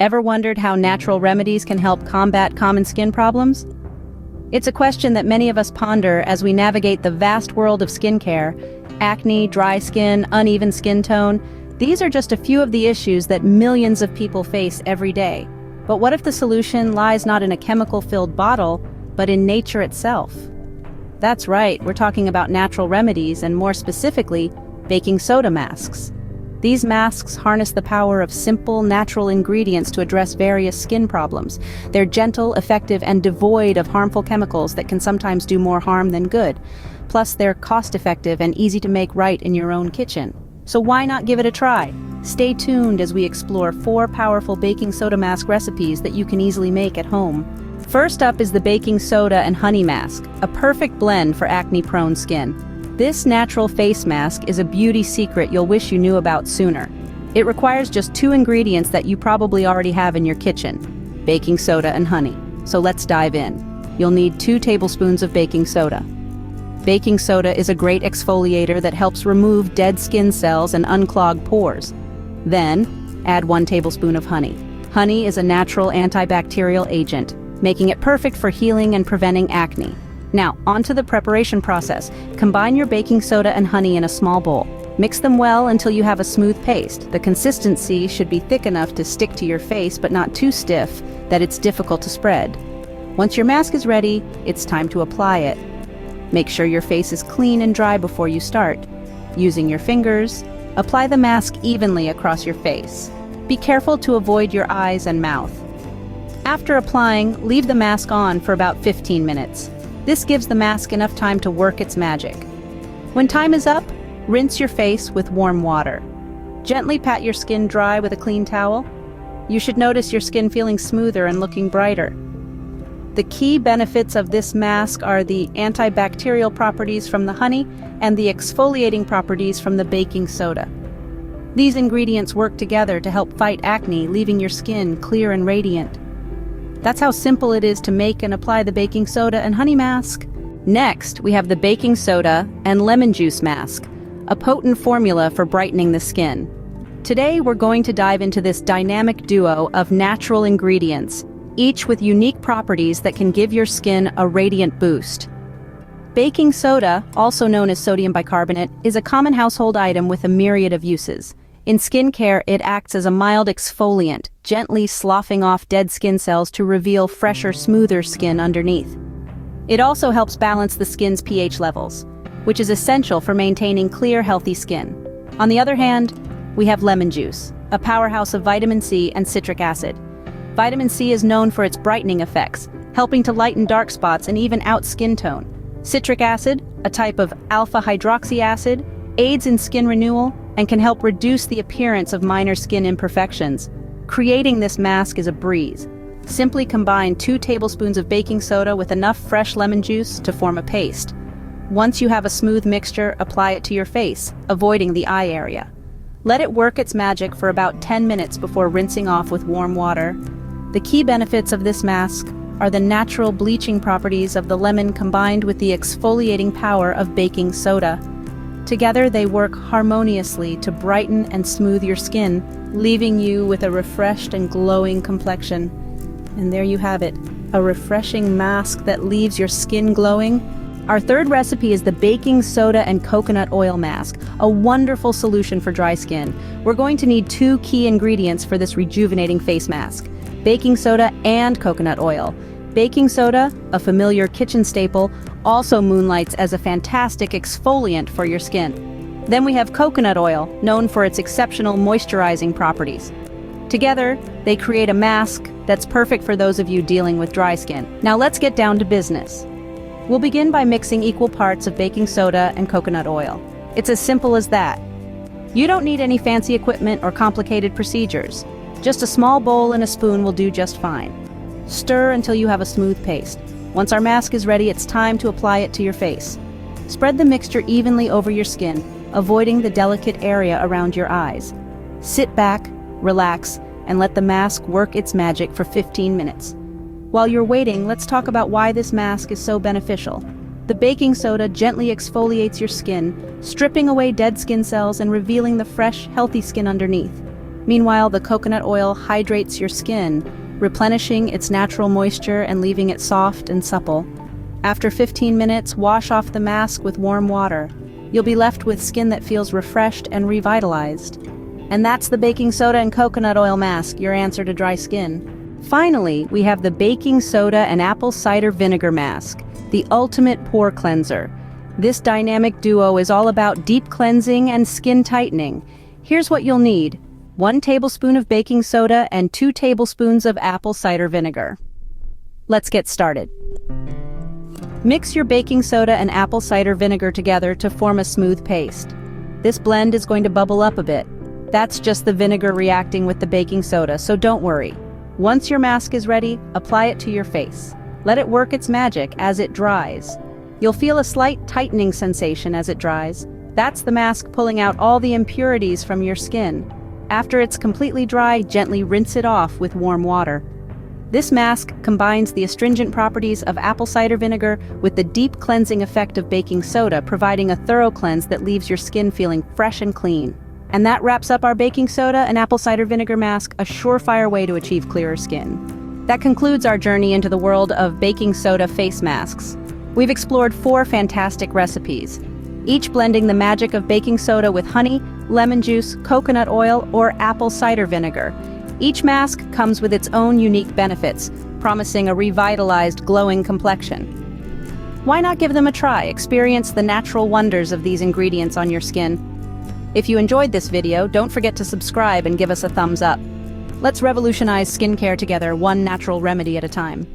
Ever wondered how natural remedies can help combat common skin problems? It's a question that many of us ponder as we navigate the vast world of skincare. Acne, dry skin, uneven skin tone. These are just a few of the issues that millions of people face every day. But what if the solution lies not in a chemical-filled bottle, but in nature itself? That's right, we're talking about natural remedies and more specifically, baking soda masks. These masks harness the power of simple, natural ingredients to address various skin problems. They're gentle, effective, and devoid of harmful chemicals that can sometimes do more harm than good. Plus, they're cost-effective and easy to make right in your own kitchen. So why not give it a try? Stay tuned as we explore 4 powerful baking soda mask recipes that you can easily make at home. First up is the baking soda and honey mask, a perfect blend for acne-prone skin. This natural face mask is a beauty secret you'll wish you knew about sooner. It requires just 2 ingredients that you probably already have in your kitchen: baking soda and honey. So let's dive in. You'll need 2 tablespoons of baking soda. Baking soda is a great exfoliator that helps remove dead skin cells and unclog pores. Then, add 1 tablespoon of honey. Honey is a natural antibacterial agent, making it perfect for healing and preventing acne. Now, onto the preparation process. Combine your baking soda and honey in a small bowl. Mix them well until you have a smooth paste. The consistency should be thick enough to stick to your face, but not too stiff that it's difficult to spread. Once your mask is ready, it's time to apply it. Make sure your face is clean and dry before you start. Using your fingers, apply the mask evenly across your face. Be careful to avoid your eyes and mouth. After applying, leave the mask on for about 15 minutes. This gives the mask enough time to work its magic. When time is up, rinse your face with warm water. Gently pat your skin dry with a clean towel. You should notice your skin feeling smoother and looking brighter. The key benefits of this mask are the antibacterial properties from the honey and the exfoliating properties from the baking soda. These ingredients work together to help fight acne, leaving your skin clear and radiant. That's how simple it is to make and apply the baking soda and honey mask. Next, we have the baking soda and lemon juice mask, a potent formula for brightening the skin. Today, we're going to dive into this dynamic duo of natural ingredients, each with unique properties that can give your skin a radiant boost. Baking soda, also known as sodium bicarbonate, is a common household item with a myriad of uses. In skincare, it acts as a mild exfoliant, gently sloughing off dead skin cells to reveal fresher, smoother skin underneath. It also helps balance the skin's pH levels, which is essential for maintaining clear, healthy skin. On the other hand, we have lemon juice, a powerhouse of vitamin C and citric acid. Vitamin C is known for its brightening effects, helping to lighten dark spots and even out skin tone. Citric acid, a type of alpha-hydroxy acid, aids in skin renewal and can help reduce the appearance of minor skin imperfections. Creating this mask is a breeze. Simply combine 2 tablespoons of baking soda with enough fresh lemon juice to form a paste. Once you have a smooth mixture, apply it to your face, avoiding the eye area. Let it work its magic for about 10 minutes before rinsing off with warm water. The key benefits of this mask are the natural bleaching properties of the lemon combined with the exfoliating power of baking soda. Together, they work harmoniously to brighten and smooth your skin, leaving you with a refreshed and glowing complexion. And there you have it, a refreshing mask that leaves your skin glowing. Our third recipe is the baking soda and coconut oil mask, a wonderful solution for dry skin. We're going to need 2 key ingredients for this rejuvenating face mask: baking soda and coconut oil. Baking soda, a familiar kitchen staple, also moonlights as a fantastic exfoliant for your skin. Then we have coconut oil, known for its exceptional moisturizing properties. Together, they create a mask that's perfect for those of you dealing with dry skin. Now let's get down to business. We'll begin by mixing equal parts of baking soda and coconut oil. It's as simple as that. You don't need any fancy equipment or complicated procedures. Just a small bowl and a spoon will do just fine. Stir until you have a smooth paste. Once our mask is ready, it's time to apply it to your face. Spread the mixture evenly over your skin, avoiding the delicate area around your eyes. Sit back, relax, and let the mask work its magic for 15 minutes. While you're waiting, let's talk about why this mask is so beneficial. The baking soda gently exfoliates your skin, stripping away dead skin cells and revealing the fresh, healthy skin underneath. Meanwhile, the coconut oil hydrates your skin, replenishing its natural moisture and leaving it soft and supple. After 15 minutes, wash off the mask with warm water. You'll be left with skin that feels refreshed and revitalized. And that's the baking soda and coconut oil mask, your answer to dry skin. Finally, we have the baking soda and apple cider vinegar mask, the ultimate pore cleanser. This dynamic duo is all about deep cleansing and skin tightening. Here's what you'll need: 1 tablespoon of baking soda and 2 tablespoons of apple cider vinegar. Let's get started. Mix your baking soda and apple cider vinegar together to form a smooth paste. This blend is going to bubble up a bit. That's just the vinegar reacting with the baking soda, so don't worry. Once your mask is ready, apply it to your face. Let it work its magic as it dries. You'll feel a slight tightening sensation as it dries. That's the mask pulling out all the impurities from your skin. After it's completely dry, gently rinse it off with warm water. This mask combines the astringent properties of apple cider vinegar with the deep cleansing effect of baking soda, providing a thorough cleanse that leaves your skin feeling fresh and clean. And that wraps up our baking soda and apple cider vinegar mask, a surefire way to achieve clearer skin. That concludes our journey into the world of baking soda face masks. We've explored 4 fantastic recipes, each blending the magic of baking soda with honey, lemon juice, coconut oil, or apple cider vinegar. Each mask comes with its own unique benefits, promising a revitalized, glowing complexion. Why not give them a try? Experience the natural wonders of these ingredients on your skin. If you enjoyed this video, don't forget to subscribe and give us a thumbs up. Let's revolutionize skincare together, one natural remedy at a time.